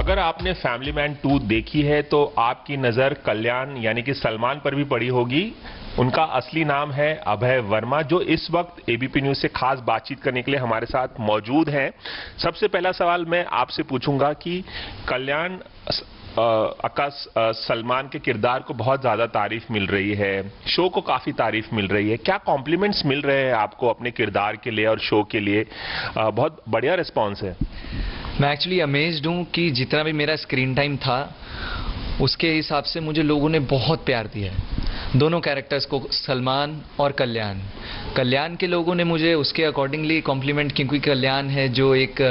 अगर आपने family man 2 देखी है तो आपकी नजर कल्याण यानी कि सलमान पर भी पड़ी होगी। उनका असली नाम है अभय वर्मा, जो इस वक्त एबीपी न्यूज से खास बातचीत करने के लिए हमारे साथ मौजूद हैं। सबसे पहला सवाल मैं आपसे पूछूंगा कि कल्याण सलमान के किरदार को बहुत ज्यादा तारीफ मिल रही है, शो को काफी तारीफ मिल रही है, क्या कॉम्प्लीमेंट्स मिल रहे हैं आपको अपने किरदार के लिए और शो के लिए? बहुत बढ़िया रिस्पॉन्स है। मैं एक्चुअली अमेज्ड हूँ कि जितना भी मेरा स्क्रीन टाइम था उसके हिसाब से मुझे लोगों ने बहुत प्यार दिया है, दोनों कैरेक्टर्स को, सलमान और कल्याण। कल्याण के लोगों ने मुझे उसके अकॉर्डिंगली कॉम्प्लीमेंट, क्योंकि कल्याण है जो एक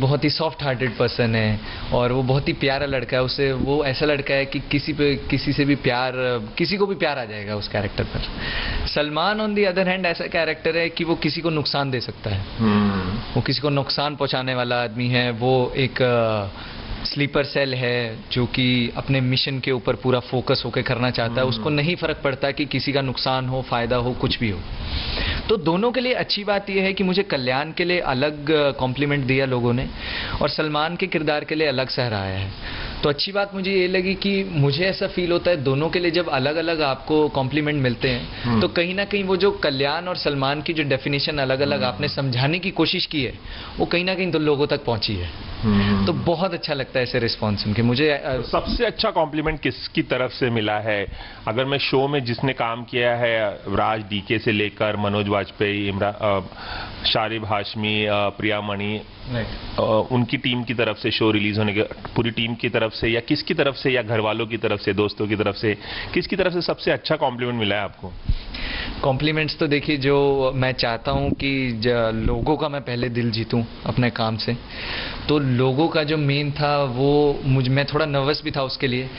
बहुत ही सॉफ्ट हार्टेड पर्सन है और वो बहुत ही प्यारा लड़का है। उसे वो ऐसा लड़का है कि किसी से भी प्यार, किसी को भी प्यार आ जाएगा उस कैरेक्टर पर। Salman on the other hand ऐसा कैरेक्टर है कि वो किसी को नुकसान दे सकता है। वो किसी को नुकसान पहुंचाने वाला आदमी है। वो एक स्लीपर सेल है जो कि अपने मिशन के ऊपर पूरा फोकस होकर करना चाहता है। उसको नहीं फर्क पड़ता कि किसी का नुकसान हो, फायदा हो, कुछ भी हो। तो दोनों के लिए अच्छी बात यह है कि मुझे कल्याण के लिए अलग कॉम्प्लीमेंट दिया लोगों ने और सलमान के किरदार के लिए अलग सराहाया है। तो अच्छी बात मुझे ये लगी कि मुझे ऐसा फील होता है दोनों के लिए जब अलग अलग आपको कॉम्प्लीमेंट मिलते हैं तो कहीं ना कहीं वो जो कल्याण और सलमान की जो डेफिनेशन अलग अलग आपने समझाने की कोशिश की है वो कहीं ना कहीं तो लोगों तक पहुंची है। तो बहुत अच्छा लगता है ऐसे रिस्पॉन्स सुन के मुझे। सबसे अच्छा कॉम्प्लीमेंट किसकी तरफ से मिला है? अगर मैं शो में जिसने काम किया है, राज डीके से लेकर मनोज वाजपेयी, शारिब हाशमी, प्रिया मणि, उनकी टीम की तरफ से, शो रिलीज होने के पूरी टीम की तरफ से, या किसकी तरफ से, या घर वालों की तरफ से, दोस्तों की तरफ से, किसकी तरफ से सबसे अच्छा कॉम्प्लीमेंट मिला है आपको? कॉम्प्लीमेंट्स तो देखिए, जो मैं चाहता हूं कि लोगों का मैं पहले दिल जीतूं अपने काम से, तो लोगों का जो मेन था वो मैं थोड़ा नर्वस भी था उसके लिए,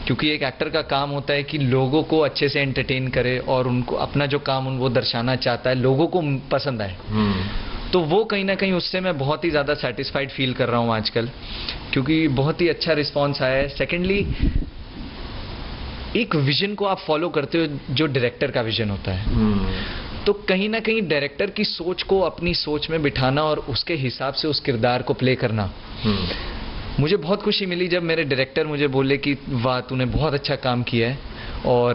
क्योंकि एक एक्टर का काम होता है कि लोगों को अच्छे से एंटरटेन करे और उनको अपना जो काम वो दर्शाना चाहता है लोगों को पसंद आए। तो वो कहीं ना कहीं उससे मैं बहुत ही ज़्यादा सेटिस्फाइड फील कर रहा हूँ आजकल, क्योंकि बहुत ही अच्छा रिस्पॉन्स आया है। सेकेंडली, एक विजन को आप फॉलो करते हो जो डायरेक्टर का विजन होता है, तो कहीं ना कहीं डायरेक्टर की सोच को अपनी सोच में बिठाना और उसके हिसाब से उस किरदार को प्ले करना। मुझे बहुत खुशी मिली जब मेरे डायरेक्टर मुझे बोले कि वाह तूने बहुत अच्छा काम किया है और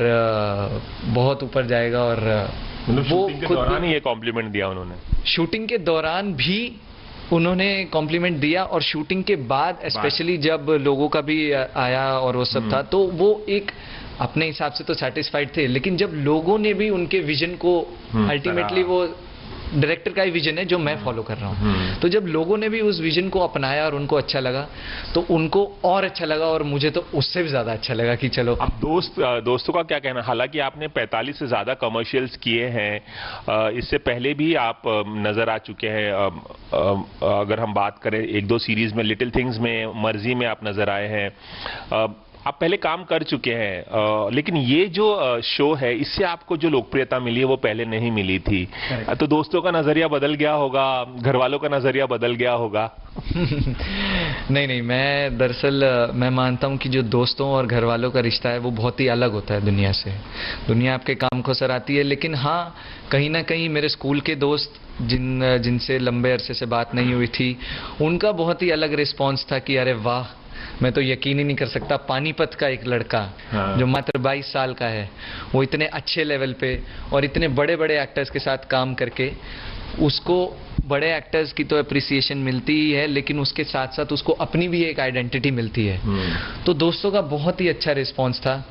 बहुत ऊपर जाएगा। और वो शूटिंग के दौरान ही ये कॉम्प्लीमेंट दिया उन्होंने? शूटिंग के दौरान भी उन्होंने कॉम्प्लीमेंट दिया और शूटिंग के बाद स्पेशली जब लोगों का भी आया और वो सब था, तो वो एक अपने हिसाब से तो सेटिस्फाइड थे, लेकिन जब लोगों ने भी उनके विजन को, अल्टीमेटली वो डायरेक्टर का ही विजन है जो मैं फॉलो कर रहा हूँ, तो जब लोगों ने भी उस विजन को अपनाया और उनको अच्छा लगा तो उनको और अच्छा लगा और मुझे तो उससे भी ज्यादा अच्छा लगा कि चलो। अब दोस्तों का क्या कहना? हालांकि आपने 45 से ज्यादा कमर्शियल्स किए हैं, इससे पहले भी आप नजर आ चुके हैं। अगर हम बात करें 1-2 सीरीज में, लिटिल थिंग्स में, मर्जी में आप नजर आए हैं, आप पहले काम कर चुके हैं, लेकिन ये जो शो है इससे आपको जो लोकप्रियता मिली है वो पहले नहीं मिली थी। तो दोस्तों का नजरिया बदल गया होगा, घर वालों का नजरिया बदल गया होगा? नहीं, मैं दरअसल मैं मानता हूँ कि जो दोस्तों और घर वालों का रिश्ता है वो बहुत ही अलग होता है दुनिया से। दुनिया आपके काम को सराहती है, लेकिन हाँ कहीं ना कहीं मेरे स्कूल के दोस्त जिनसे लंबे अरसे से बात नहीं हुई थी, उनका बहुत ही अलग रिस्पॉन्स था कि अरे वाह, मैं तो यकीन ही नहीं कर सकता, पानीपत का एक लड़का जो मात्र 22 साल का है, वो इतने अच्छे लेवल पे और इतने बड़े बड़े एक्टर्स के साथ काम करके, उसको बड़े एक्टर्स की तो अप्रिसिएशन मिलती ही है, लेकिन उसके साथ साथ उसको अपनी भी एक आइडेंटिटी मिलती है। तो दोस्तों का बहुत ही अच्छा रिस्पॉन्स था।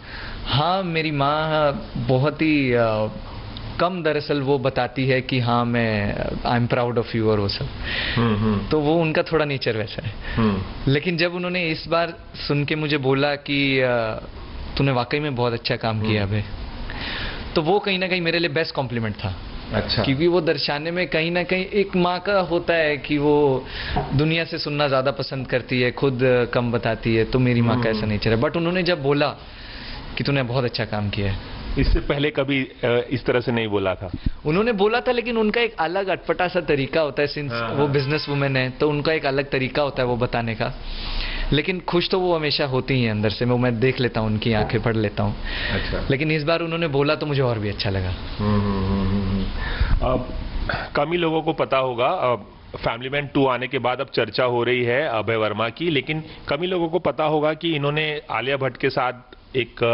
हाँ, मेरी माँ बहुत ही कम दरअसल वो बताती है कि हाँ I am proud of you और वो सब, तो वो उनका थोड़ा नेचर वैसा है। लेकिन जब उन्होंने इस बार सुन के मुझे बोला कि तूने वाकई में बहुत अच्छा काम किया अबे, तो वो कहीं ना कहीं मेरे लिए बेस्ट कॉम्प्लीमेंट था। अच्छा। क्योंकि वो दर्शाने में कहीं ना कहीं एक माँ का होता है कि वो दुनिया से सुनना ज्यादा पसंद करती है, खुद कम बताती है, तो मेरी माँ का ऐसा नेचर है। बट उन्होंने जब बोला कि तूने बहुत अच्छा काम किया है, इससे पहले कभी इस तरह से नहीं बोला था? उन्होंने बोला था, लेकिन उनका एक अलग अटपटा सा तरीका होता है, सिंस वो बिजनेस वुमेन है तो उनका एक अलग तरीका होता है वो बताने का। लेकिन खुश तो वो हमेशा होती ही हैं अंदर से, मैं देख लेता हूँ, उनकी आंखें पढ़ लेता हूँ। अच्छा। लेकिन इस बार उन्होंने बोला तो मुझे और भी अच्छा लगा। कम ही लोगों को पता होगा, फैमिली मैन 2 आने के बाद अब चर्चा हो रही है अभय वर्मा की, लेकिन कम ही लोगों को पता होगा कि इन्होंने आलिया भट्ट के साथ एक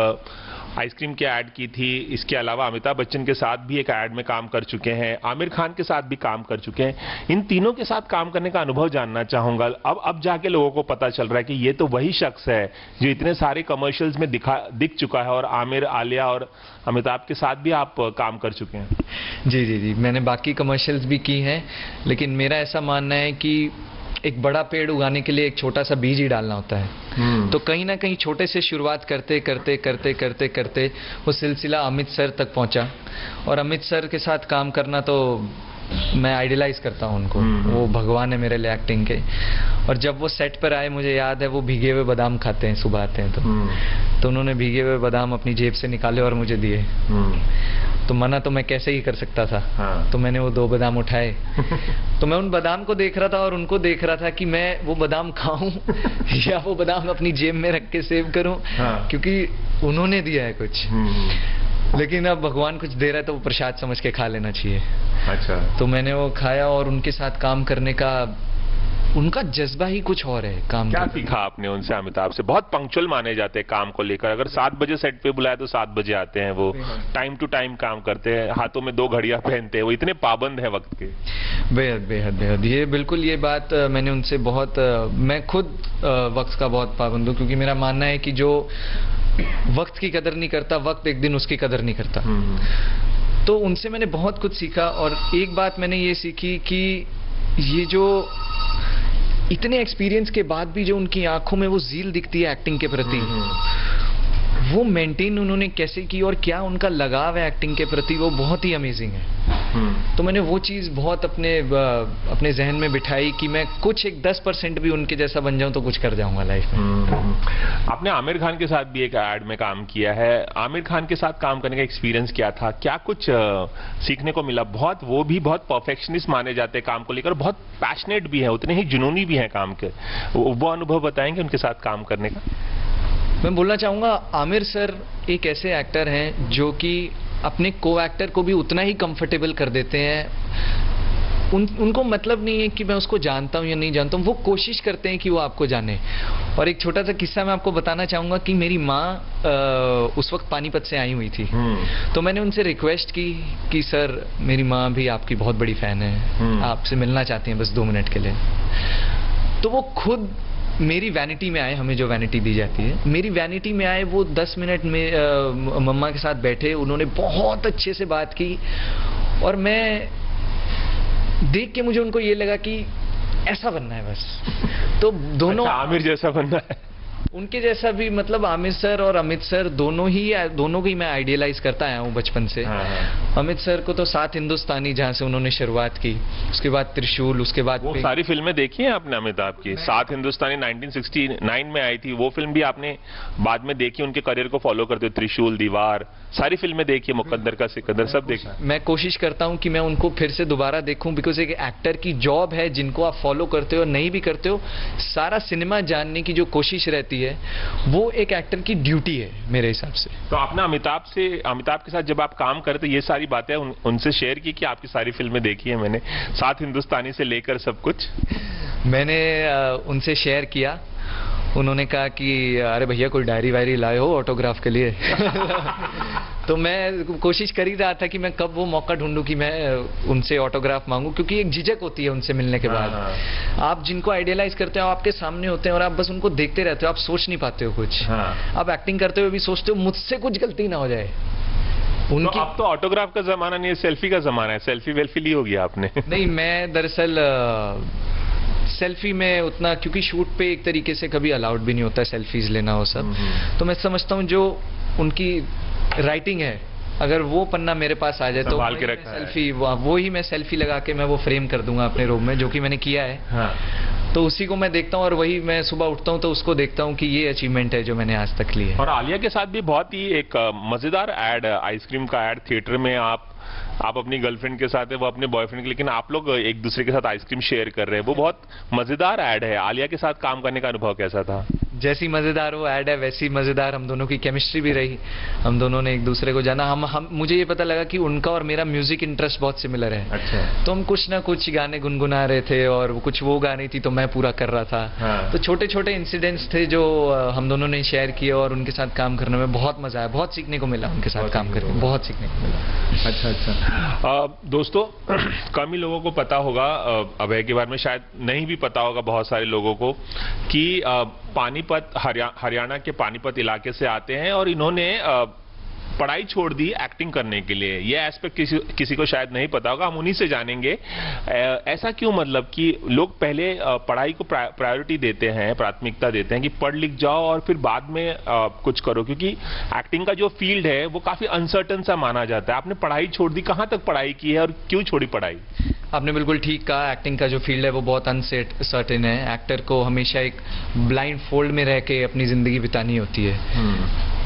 आइसक्रीम की ऐड की थी। इसके अलावा अमिताभ बच्चन के साथ भी एक ऐड में काम कर चुके हैं, आमिर खान के साथ भी काम कर चुके हैं। इन तीनों के साथ काम करने का अनुभव जानना चाहूंगा। अब जाके लोगों को पता चल रहा है कि ये तो वही शख्स है जो इतने सारे कमर्शियल्स में दिख चुका है, और आमिर, आलिया और अमिताभ के साथ भी आप काम कर चुके हैं। जी जी जी, मैंने बाकी कमर्शियल्स भी की हैं, लेकिन मेरा ऐसा मानना है कि एक बड़ा पेड़ उगाने के लिए एक छोटा सा बीज ही डालना होता है। तो कहीं ना कहीं छोटे से शुरुआत करते करते करते करते करते वो सिलसिला अमित सर तक पहुंचा, और अमित सर के साथ काम करना तो मैं आइडियलाइज करता हूं उनको। वो भगवान है मेरे लिए एक्टिंग के। और जब वो सेट पर आए, मुझे याद है वो भीगे हुए बादाम खाते हैं, सुबह आते हैं तो उन्होंने भीगे हुए बादाम अपनी जेब से निकाले और मुझे दिए। तो मना तो मैं कैसे ही कर सकता था। हाँ। तो मैंने वो 2 बादाम उठाए। तो मैं उन बादाम को देख रहा था और उनको देख रहा था कि मैं वो बादाम खाऊं या वो बादाम अपनी जेब में रख के सेव करूं। हाँ। क्योंकि उन्होंने दिया है कुछ, लेकिन अब भगवान कुछ दे रहा है तो वो प्रसाद समझ के खा लेना चाहिए। अच्छा। तो मैंने वो खाया, और उनके साथ काम करने का उनका जज्बा ही कुछ और है। काम क्या सीखा आपने उनसे, अमिताभ से? बहुत पंक्चुअल माने जाते हैं काम को लेकर। अगर 7 बजे सेट पे बुलाया तो 7 बजे आते हैं। वो टाइम टू टाइम काम करते हैं, हाथों में 2 घड़ियां पहनते हैं, वो इतने पाबंद है वक्त के। बेहद बेहद बेहद, ये बिल्कुल ये बात मैंने उनसे बहुत, मैं खुद वक्त का बहुत पाबंद हूँ, क्योंकि मेरा मानना है कि जो वक्त की कदर नहीं करता, वक्त एक दिन उसकी कदर नहीं करता। तो उनसे मैंने बहुत कुछ सीखा, और एक बात मैंने ये सीखी कि ये जो इतने एक्सपीरियंस के बाद भी जो उनकी आंखों में वो ज़ील दिखती है एक्टिंग के प्रति, वो मेंटेन उन्होंने कैसे की, और क्या उनका लगाव है एक्टिंग के प्रति, वो बहुत ही अमेजिंग है। तो मैंने वो चीज़ बहुत अपने जहन में बिठाई कि मैं कुछ एक 10% भी उनके जैसा बन जाऊं तो कुछ कर जाऊंगा लाइफ में। आपने आमिर खान के साथ भी एक ऐड में काम किया है। आमिर खान के साथ काम करने का एक्सपीरियंस क्या था? क्या कुछ सीखने को मिला? वो भी बहुत परफेक्शनिस्ट माने जाते हैं काम को लेकर, बहुत पैशनेट भी है, उतने ही जुनूनी भी हैं काम के। वो अनुभव बताएंगे उनके साथ काम करने का? मैं बोलना चाहूँगा, आमिर सर एक ऐसे एक्टर हैं जो कि अपने को एक्टर को भी उतना ही कंफर्टेबल कर देते हैं। उनको मतलब नहीं है कि मैं उसको जानता हूँ या नहीं जानता हूँ, वो कोशिश करते हैं कि वो आपको जाने। और एक छोटा सा किस्सा मैं आपको बताना चाहूँगा कि मेरी माँ उस वक्त पानीपत से आई हुई थी। तो मैंने उनसे रिक्वेस्ट की कि सर, मेरी माँ भी आपकी बहुत बड़ी फ़ैन है, आपसे मिलना चाहती हैं बस 2 मिनट के लिए। तो वो खुद मेरी वैनिटी में आए, हमें जो वैनिटी दी जाती है, मेरी वैनिटी में आए, वो 10 मिनट में मम्मा के साथ बैठे, उन्होंने बहुत अच्छे से बात की, और मैं देख के मुझे उनको ये लगा कि ऐसा बनना है बस। तो दोनों आमिर जैसा बनना है, उनके जैसा भी, मतलब आमिर सर और अमित सर दोनों की मैं आइडियलाइज करता आया हूँ बचपन से। अमित सर को तो 7 हिंदुस्तानी, जहाँ से उन्होंने शुरुआत की, उसके बाद त्रिशूल, उसके बाद वो सारी फिल्में देखी हैं आपने अमिताभ की? 7 हिंदुस्तानी 1969 में आई थी, वो फिल्म भी आपने बाद में देखी? उनके करियर को फॉलो करते हो? त्रिशूल, दीवार, सारी फिल्में देखी, मुकद्दर का सिकंदर, सब देखी? मैं कोशिश करता हूँ कि मैं उनको फिर से दोबारा देखूं, बिकॉज एक एक्टर की जॉब है, जिनको आप फॉलो करते हो नहीं भी करते हो, सारा सिनेमा जानने की जो कोशिश रहती है, वो एक एक्टर की ड्यूटी है मेरे हिसाब से। तो आपने अमिताभ के साथ जब आप काम करते, ये सारी बातें उनसे शेयर की कि आपकी सारी फिल्में देखी है मैंने, 7 हिंदुस्तानी से लेकर सब कुछ? मैंने उनसे शेयर किया। उन्होंने कहा कि अरे भैया, कोई डायरी वायरी लाए हो ऑटोग्राफ के लिए? तो मैं कोशिश कर ही रहा था कि मैं कब वो मौका ढूंढूं कि मैं उनसे ऑटोग्राफ मांगूं, क्योंकि एक झिझक होती है उनसे मिलने के बाद। आप जिनको आइडियलाइज करते हो, आपके सामने होते हैं और आप बस उनको देखते रहते हो, आप सोच नहीं पाते हो कुछ। आप एक्टिंग करते हुए भी सोचते हो मुझसे कुछ गलती ना हो जाए उनकी। तो अब तो ऑटोग्राफ का जमाना नहीं है, सेल्फी का जमाना है। सेल्फी वेल्फी ली होगी आपने? नहीं, मैं दरअसल सेल्फी में उतना, क्योंकि शूट पे एक तरीके से कभी अलाउड भी नहीं होता है सेल्फीज लेना वो सब। तो मैं समझता हूँ जो उनकी राइटिंग है, अगर वो पन्ना मेरे पास आ जाए तो सेल्फी, वो ही मैं सेल्फी लगा के मैं वो फ्रेम कर दूंगा अपने रूम में, जो कि मैंने किया है। तो उसी को मैं देखता हूँ, और वही मैं सुबह उठता हूँ तो उसको देखता हूँ कि ये अचीवमेंट है जो मैंने आज तक ली है। और आलिया के साथ भी बहुत ही एक मजेदार एड, आइसक्रीम का एड, थिएटर में आप अपनी गर्लफ्रेंड के साथ है, वो अपने बॉयफ्रेंड के, लेकिन आप लोग एक दूसरे के साथ आइसक्रीम शेयर कर रहे हैं। वो बहुत मजेदार एड है। आलिया के साथ काम करने का अनुभव कैसा था? जैसी मजेदार वो ऐड है वैसी मजेदार हम दोनों की केमिस्ट्री भी रही। हम दोनों ने एक दूसरे को जाना। हम मुझे ये पता लगा कि उनका और मेरा म्यूजिक इंटरेस्ट बहुत सिमिलर है। अच्छा। तो हम कुछ ना कुछ गाने गुनगुना रहे थे और कुछ वो गा रही थी तो मैं पूरा कर रहा था। हाँ। तो छोटे छोटे इंसिडेंट्स थे जो हम दोनों ने शेयर किए और उनके साथ काम करने में बहुत मजा आया, बहुत सीखने को मिला उनके साथ काम करके, बहुत सीखने को मिला। अच्छा अच्छा। दोस्तों कम ही लोगों को पता होगा, अभय के बारे में शायद नहीं भी पता होगा बहुत सारे लोगों को, कि पानीपत हरियाणा के पानीपत इलाके से आते हैं और इन्होंने पढ़ाई छोड़ दी एक्टिंग करने के लिए। ये एस्पेक्ट किसी को शायद नहीं पता होगा, हम उन्हीं से जानेंगे ऐसा क्यों, मतलब कि लोग पहले पढ़ाई को प्रायोरिटी देते हैं, प्राथमिकता देते हैं कि पढ़ लिख जाओ और फिर बाद में कुछ करो, क्योंकि एक्टिंग का जो फील्ड है वो काफी अनसर्टन सा माना जाता है। आपने पढ़ाई छोड़ दी, कहाँ तक पढ़ाई की है और क्यों छोड़ी पढ़ाई? आपने बिल्कुल ठीक कहा, एक्टिंग का जो फील्ड है वो बहुत अनसर्टेन है। एक्टर को हमेशा एक ब्लाइंड फोल्ड में रह के अपनी जिंदगी बितानी होती है,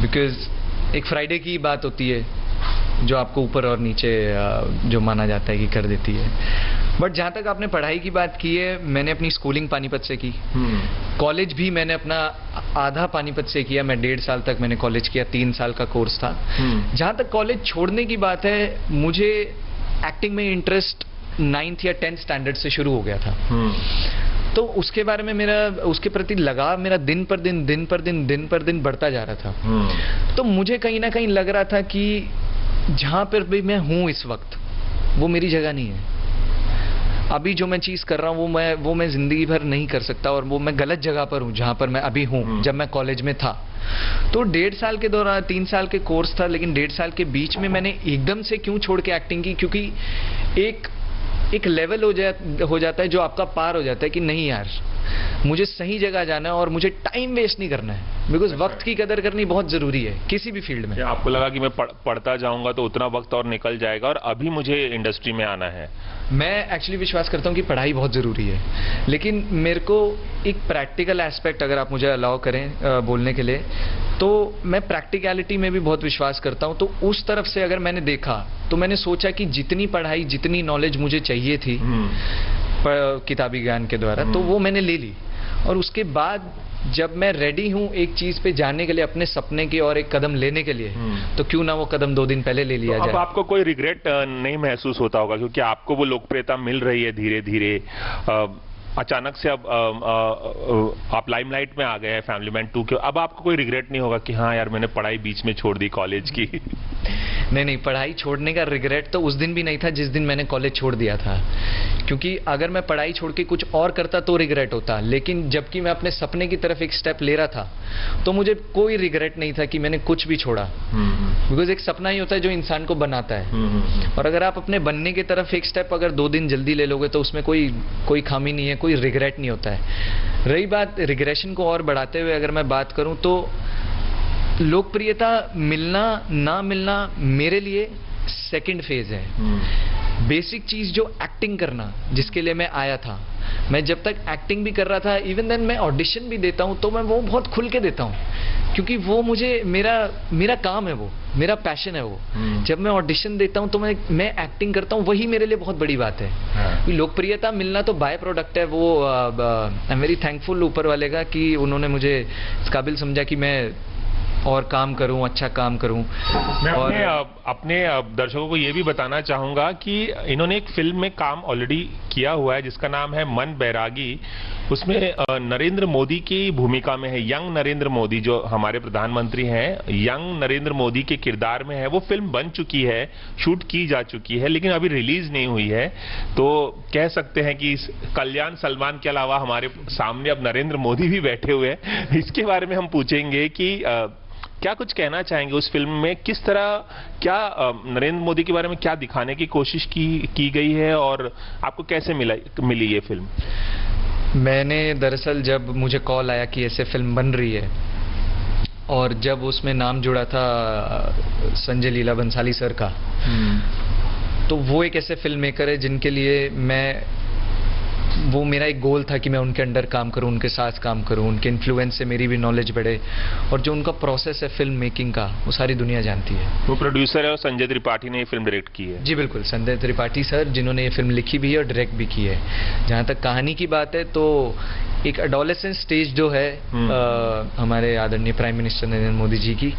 बिकॉज एक फ्राइडे की बात होती है जो आपको ऊपर और नीचे जो माना जाता है कि कर देती है। बट जहाँ तक आपने पढ़ाई की बात की है, मैंने अपनी स्कूलिंग पानीपत से की, कॉलेज भी मैंने अपना आधा पानीपत से किया। मैं 1.5 साल तक मैंने कॉलेज किया, 3 साल का कोर्स था। जहाँ तक कॉलेज छोड़ने की बात है, मुझे एक्टिंग में इंटरेस्ट 9th या 10th स्टैंडर्ड से शुरू हो गया था। तो उसके बारे में मेरा, उसके प्रति लगाव मेरा दिन पर दिन बढ़ता जा रहा था। तो मुझे कहीं ना कहीं लग रहा था कि जहां पर भी मैं हूं इस वक्त वो मेरी जगह नहीं है। अभी जो मैं चीज कर रहा हूं वो मैं जिंदगी भर नहीं कर सकता और वो मैं गलत जगह पर हूं जहां पर मैं अभी हूं। जब मैं कॉलेज में था तो 1.5 साल के दौरान 3 साल के कोर्स था, लेकिन 1.5 साल के बीच में मैंने एकदम से क्यों छोड़ के एक्टिंग की, क्योंकि एक लेवल हो जाता है जो आपका पार हो जाता है कि नहीं यार, मुझे सही जगह जाना है और मुझे टाइम वेस्ट नहीं करना है, बिकॉज वक्त की कदर करनी बहुत जरूरी है किसी भी फील्ड में। आपको लगा कि मैं पढ़ता जाऊंगा तो उतना वक्त और निकल जाएगा और अभी मुझे इंडस्ट्री में आना है? मैं एक्चुअली विश्वास करता हूँ कि पढ़ाई बहुत जरूरी है, लेकिन मेरे को एक प्रैक्टिकल एस्पेक्ट, अगर आप मुझे अलाउ करें बोलने के लिए, तो मैं प्रैक्टिकलिटी में भी बहुत विश्वास करता हूँ। तो उस तरफ से अगर मैंने देखा तो मैंने सोचा कि जितनी पढ़ाई, जितनी नॉलेज मुझे चाहिए थी किताबी ज्ञान के द्वारा, तो वो मैंने ले ली। और उसके बाद जब मैं रेडी हूं एक चीज पे जाने के लिए, अपने सपने की और एक कदम लेने के लिए, तो क्यों ना वो कदम 2 दिन पहले ले लिया जाए। अब आपको कोई रिग्रेट नहीं महसूस होता होगा, क्योंकि आपको वो लोकप्रियता मिल रही है धीरे धीरे, अचानक से अब आप लाइमलाइट में आ गए हैं फैमिली मैन 2 के। अब आपको कोई रिग्रेट नहीं होगा कि हाँ यार मैंने पढ़ाई बीच में छोड़ दी कॉलेज की? नहीं, पढ़ाई छोड़ने का रिग्रेट तो उस दिन भी नहीं था जिस दिन मैंने कॉलेज छोड़ दिया था, क्योंकि अगर मैं पढ़ाई छोड़ के कुछ और करता तो रिग्रेट होता, लेकिन जबकि मैं अपने सपने की तरफ एक स्टेप ले रहा था तो मुझे कोई रिग्रेट नहीं था कि मैंने कुछ भी छोड़ा, बिकॉज एक सपना ही होता है जो इंसान को बनाता है। और अगर आप अपने बनने की तरफ एक स्टेप अगर 2 दिन जल्दी ले लोगे तो उसमें कोई खामी नहीं है, कोई रिग्रेट नहीं होता है। रही बात रिग्रेशन को और बढ़ाते हुए अगर मैं बात करूं तो लोकप्रियता मिलना ना मिलना मेरे लिए सेकंड फेज है। बेसिक चीज जो एक्टिंग करना, जिसके लिए मैं आया था, मैं जब तक एक्टिंग भी कर रहा था, इवन देन मैं ऑडिशन भी देता हूं तो मैं वो बहुत खुल के देता हूं, क्योंकि वो मुझे मेरा काम है, वो मेरा पैशन है। वो जब मैं ऑडिशन देता हूं तो मैं एक्टिंग करता हूं, वही मेरे लिए बहुत बड़ी बात है। लोकप्रियता मिलना तो बाय प्रोडक्ट है। वो आई एम वेरी थैंकफुल ऊपर वाले का कि उन्होंने मुझे इस काबिल समझा कि मैं और काम करूं, अच्छा काम करूं। मैं अपने दर्शकों को ये भी बताना चाहूंगा कि इन्होंने एक फिल्म में काम ऑलरेडी किया हुआ है जिसका नाम है मन बैरागी। उसमें नरेंद्र मोदी की भूमिका में है, यंग नरेंद्र मोदी जो हमारे प्रधानमंत्री हैं, यंग नरेंद्र मोदी के किरदार में है। वो फिल्म बन चुकी है, शूट की जा चुकी है, लेकिन अभी रिलीज नहीं हुई है। तो कह सकते हैं कि कल्याण सलमान के अलावा हमारे सामने अब नरेंद्र मोदी भी बैठे हुए हैं। इसके बारे में हम पूछेंगे कि क्या कुछ कहना चाहेंगे उस फिल्म में, किस तरह, क्या नरेंद्र मोदी के बारे में क्या दिखाने की कोशिश की गई है और आपको कैसे मिली ये फिल्म? मैंने दरअसल जब मुझे कॉल आया कि ऐसे फिल्म बन रही है और जब उसमें नाम जुड़ा था संजय लीला बंसाली सर का, तो वो एक ऐसे फिल्म मेकर है जिनके लिए मैं वो मेरा एक गोल था कि मैं उनके अंडर काम करूं, उनके साथ काम करूं, उनके इन्फ्लुएंस से मेरी भी नॉलेज बढ़े, और जो उनका प्रोसेस है फिल्म मेकिंग का वो सारी दुनिया जानती है। वो प्रोड्यूसर है और संजय त्रिपाठी ने ये फिल्म डायरेक्ट की है। जी बिल्कुल, संजय त्रिपाठी सर, जिन्होंने ये फिल्म लिखी भी है और डायरेक्ट भी की है। जहाँ तक कहानी की बात है तो एक एडोलेसेंस स्टेज जो है हमारे आदरणीय प्राइम मिनिस्टर नरेंद्र मोदी जी की,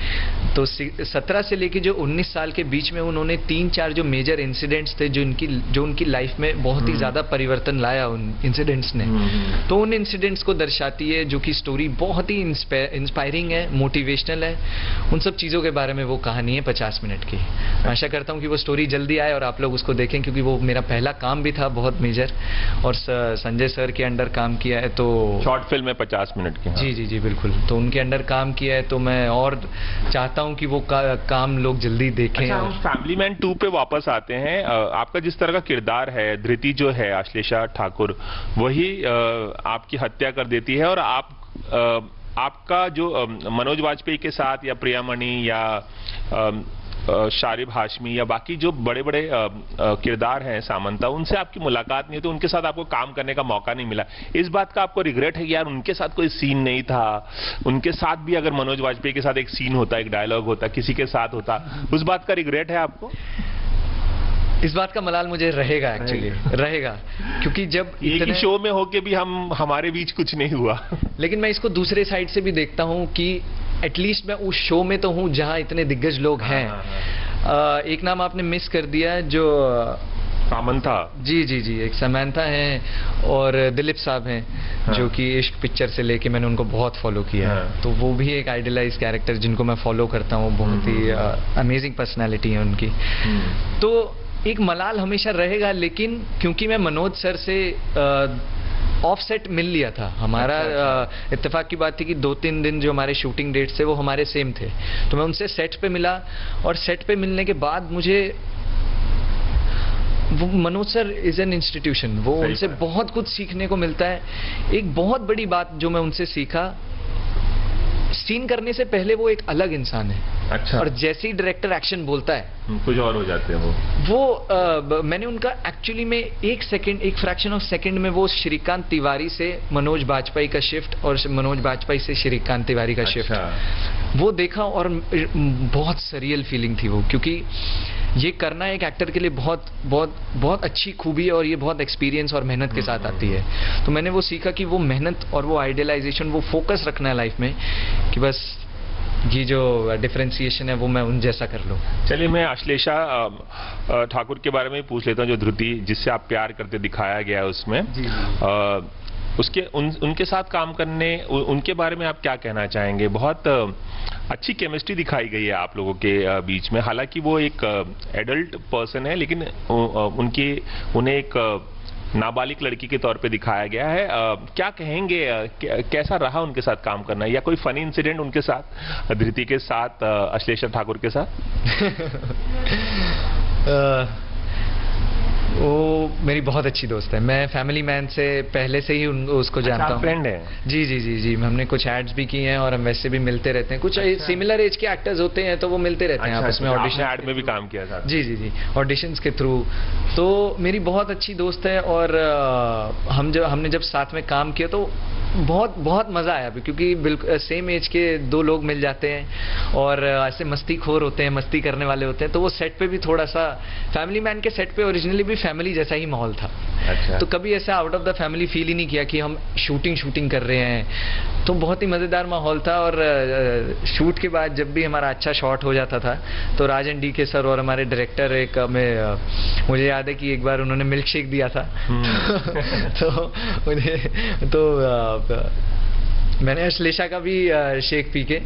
तो 17 से लेके जो 19 साल के बीच में उन्होंने 3-4 जो मेजर इंसिडेंट्स थे जो उनकी लाइफ में बहुत ही ज्यादा परिवर्तन लाया उन इंसिडेंट्स ने, तो उन इंसिडेंट्स को दर्शाती है, जो कि स्टोरी बहुत ही इंस्पायरिंग है, मोटिवेशनल है। उन सब चीज़ों के बारे में वो कहानी है 50 मिनट की। आशा करता हूँ कि वो स्टोरी जल्दी आए और आप लोग उसको देखें, क्योंकि वो मेरा पहला काम भी था बहुत मेजर, और संजय सर के अंडर काम किया है। तो शॉर्ट फिल्म है 50 मिनट की। जी जी जी बिल्कुल, तो उनके अंडर काम किया है, तो मैं और चाहता हूं कि वो काम लोग जल्दी देखें। अच्छा, हम फैमिली मैन 2 पे वापस आते हैं। आपका जिस तरह का किरदार है, धृति जो है आश्लेषा ठाकुर, वही आपकी हत्या कर देती है, और आपका जो मनोज वाजपेयी के साथ या प्रियामणि या शारिब हाशमी या बाकी जो बड़े बड़े किरदार हैं सामंता, उनसे आपकी मुलाकात नहीं है, तो उनके साथ आपको काम करने का मौका नहीं मिला। इस बात का आपको रिग्रेट है कि यार उनके साथ कोई सीन नहीं था? उनके साथ भी अगर मनोज वाजपेयी के साथ एक सीन होता, एक डायलॉग होता, किसी के साथ होता, उस बात का रिग्रेट है आपको? इस बात का मलाल मुझे रहेगा, एक्चुअली रहेगा, क्योंकि जब एक ही शो में होके भी हमारे बीच कुछ नहीं हुआ। लेकिन मैं इसको दूसरे साइड से भी देखता हूँ कि एटलीस्ट मैं उस शो में तो हूँ जहाँ इतने दिग्गज लोग हैं। एक नाम आपने मिस कर दिया, जो सामंथा। जी जी जी, एक सामंथा हैं और दिलीप साहब हैं, जो कि इश्क पिक्चर से लेके मैंने उनको बहुत फॉलो किया है। तो वो भी एक आइडियलाइज कैरेक्टर जिनको मैं फॉलो करता हूँ, बहुत ही अमेजिंग पर्सनैलिटी है उनकी। तो एक मलाल हमेशा रहेगा, लेकिन क्योंकि मैं मनोज सर से ऑफ सेट मिल लिया था, हमारा इत्तेफाक की बात थी कि 2-3 दिन जो हमारे शूटिंग डेट्स थे वो हमारे सेम थे, तो मैं उनसे सेट पे मिला, और सेट पे मिलने के बाद मुझे वो Manoj sir is an institution, वो उनसे बहुत कुछ सीखने को मिलता है। एक बहुत बड़ी बात जो मैं उनसे सीखा, सीन करने से पहले वो एक अलग इंसान है। अच्छा। और जैसे ही डायरेक्टर एक्शन बोलता है कुछ और हो जाते हैं वो मैंने उनका एक्चुअली में एक फ्रैक्शन ऑफ सेकंड में वो श्रीकांत तिवारी से मनोज बाजपेयी का शिफ्ट और मनोज बाजपेयी से श्रीकांत तिवारी का शिफ्ट, वो देखा, और बहुत सरियल फीलिंग थी वो, क्योंकि ये करना एक एक्टर के लिए बहुत बहुत बहुत अच्छी खूबी है, और ये बहुत एक्सपीरियंस और मेहनत के साथ आती है। तो मैंने वो सीखा कि वो मेहनत और वो आइडियलाइजेशन, वो फोकस रखना है लाइफ में, कि बस ये जो डिफरेंशिएशन है वो मैं उन जैसा कर लूं। चलिए, मैं आश्लेषा ठाकुर के बारे में पूछ लेता हूं, जो धृति जिससे आप प्यार करते दिखाया गया उसमें। जी। उनके साथ काम करने, उनके बारे में आप क्या कहना चाहेंगे? बहुत अच्छी केमिस्ट्री दिखाई गई है आप लोगों के बीच में। हालांकि वो एक एडल्ट पर्सन है, लेकिन उन्हें एक नाबालिग लड़की के तौर पे दिखाया गया है। क्या कहेंगे, कैसा रहा उनके साथ काम करना, या कोई फनी इंसिडेंट उनके साथ, धृति के साथ, आश्लेषा ठाकुर के साथ? वो मेरी बहुत अच्छी दोस्त है, मैं फैमिली मैन से पहले से ही उसको जानता हूँ। फ्रेंड है? जी जी जी जी, हमने कुछ एड्स भी किए हैं और हम वैसे भी मिलते रहते हैं। कुछ सिमिलर एज के एक्टर्स होते हैं तो वो मिलते रहते हैं आपस में। ऑडिशन एड में भी काम किया था? जी जी जी, ऑडिशंस के थ्रू। तो मेरी बहुत अच्छी दोस्त है, और हमने जब साथ में काम किया तो बहुत मज़ा आया, क्योंकि बिल्कुल सेम एज के 2 लोग मिल जाते हैं और ऐसे मस्तीखोर होते हैं, मस्ती करने वाले होते हैं। तो वो सेट पे भी थोड़ा सा, फैमिली मैन के सेट पे ओरिजिनली भी फैमिली जैसा ही माहौल था। अच्छा। तो कभी ऐसा out of the family feel ही नहीं किया कि हम शूटिंग कर रहे हैं। तो बहुत ही मज़ेदार माहौल था, और शूट के बाद जब भी हमारा अच्छा शॉट हो जाता था तो राजन डी के सर और हमारे डायरेक्टर मुझे याद है कि एक बार उन्होंने मिल्क शेक दिया था। तो मैंने आश्लेषा का भी शेक पी के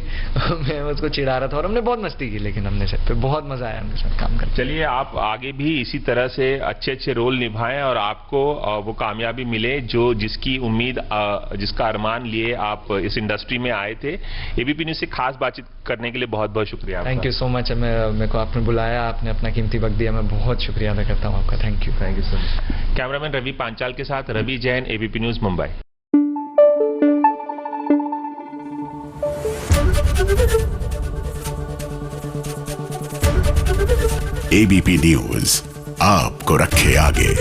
मैं उसको चिढ़ा रहा था, और हमने बहुत मस्ती की, लेकिन हमने सेट पे बहुत मजा आया उनके साथ काम करके। चलिए, आप आगे भी इसी तरह से अच्छे रोल निभाएं और आपको वो कामयाबी मिले जिसकी उम्मीद, जिसका अरमान लिए आप इस इंडस्ट्री में आए थे। एबीपी न्यूज़ से खास बातचीत करने के लिए बहुत बहुत शुक्रिया। Thank you so much. मेरे को आपने बुलाया, आपने अपना कीमती वक्त दिया, मैं बहुत शुक्रिया अदा करता हूँ आपका। Thank you sir. Cameraman Ravi Panchal के साथ Ravi Jain, ABP news, Mumbai. ABP news आपको रखे आगे।